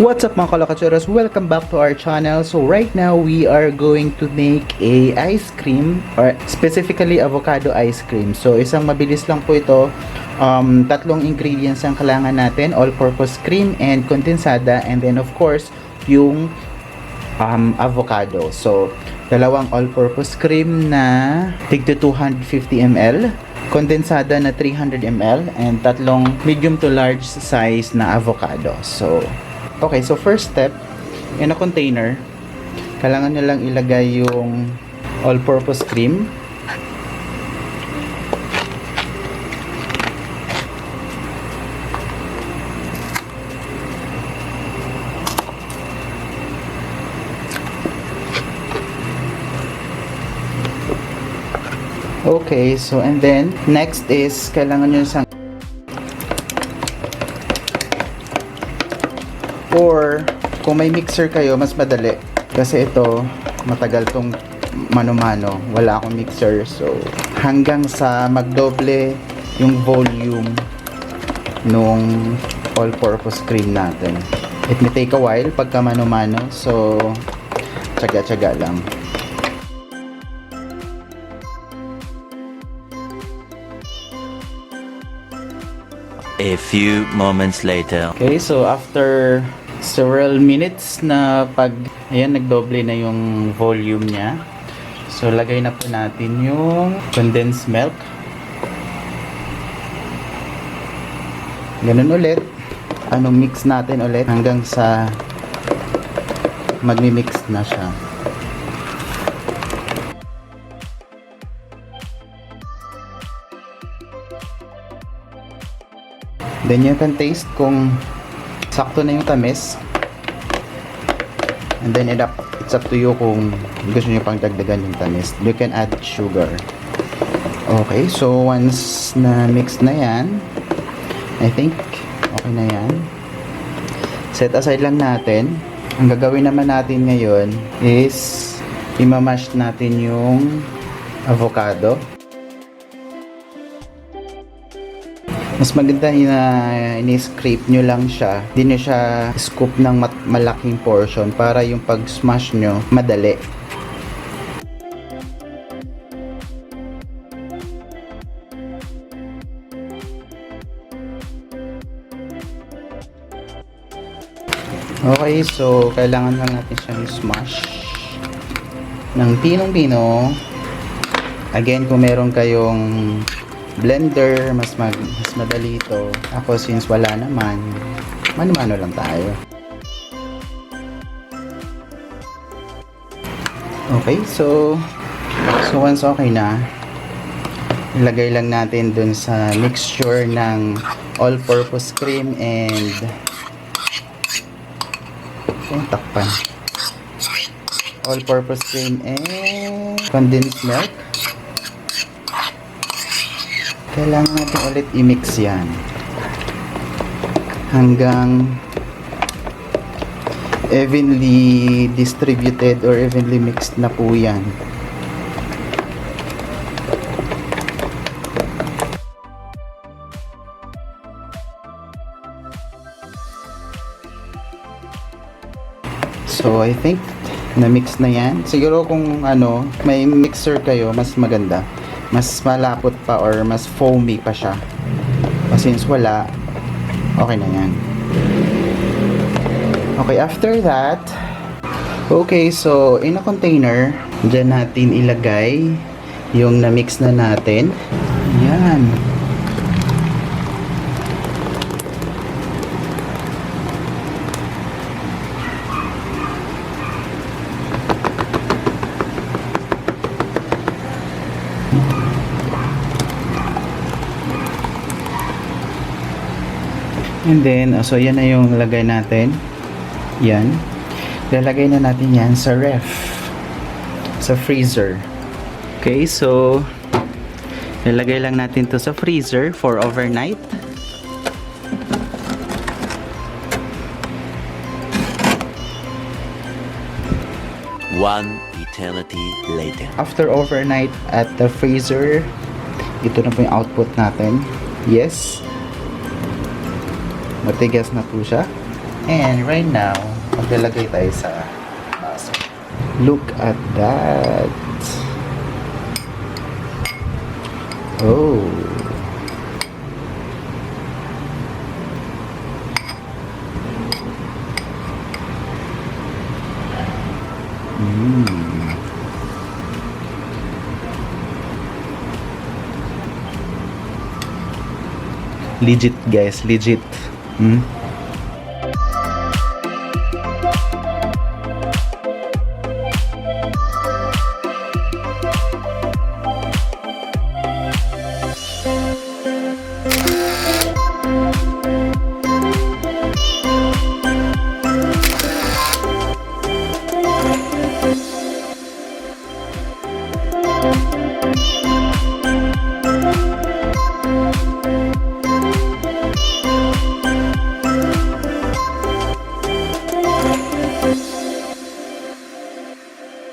What's up mga kalakatsuras? Welcome back to our channel. So right now we are going to make a ice cream, or specifically avocado ice cream. So isang mabilis lang po ito. Tatlong ingredients ang kailangan natin: all-purpose cream and kondensada, and then of course yung avocado. So dalawang all-purpose cream na tigto 250 ml, kondensada na 300 ml, and tatlong medium to large size na avocado. So okay, so first step, in a container, kailangan nyo lang ilagay yung all-purpose cream. Okay, so and then, next is, kailangan nyo isang or kung may mixer kayo, mas madali. Kasi ito, matagal tong mano-mano. Wala akong mixer. So, hanggang sa magdoble yung volume nung all-purpose cream natin. It may take a while pagka mano-mano. So, tsaga-tsaga lang. A few moments later. Okay, so after several minutes na ayan, nagdoble na yung volume niya. So, lagay na po natin yung condensed milk. Ganun ulit. Mix natin ulit hanggang sa magmi-mix na siya. Then you can taste kung sakto na yung tamis. And then it's up to you kung gusto niyo pang dagdagan yung tamis. You can add sugar. Okay, so once na mix na yan, I think okay na yan. Set aside lang natin. Ang gagawin naman natin ngayon is imamash natin yung avocado. Mas maganda na ini-scrape nyo lang siya. Hindi nyo siya scoop ng malaking portion para yung pag-smash nyo madali. Okay, so kailangan lang natin siyang smash ng pinong-pino. Again, kung meron kayong blender, mas madali ito. Ako, since wala naman, mano-mano lang tayo. Okay, so once okay na, ilagay lang natin dun sa mixture ng all-purpose cream and takpan. All-purpose cream and condensed milk. Kailangan natin ulit i-mix yan hanggang evenly distributed or evenly mixed na po yan. So I think na-mix na yan. Siguro kung may mixer kayo, mas maganda. Mas malapot pa or mas foamy pa siya. Since wala, okay na yan. Okay, after that, okay, so in a container, dyan natin ilagay yung na-mix na natin. Yan. And then, so yan na yung lagay natin. Yan. Lalagay na natin yan sa ref. Sa freezer. Okay, so lalagay lang natin to sa freezer for overnight. One eternity later. After overnight at the freezer, ito na po yung output natin. Yes. Matigas na po siya. And right now, maglalagay tayo sa baso. Look at that. Oh. Legit guys, legit.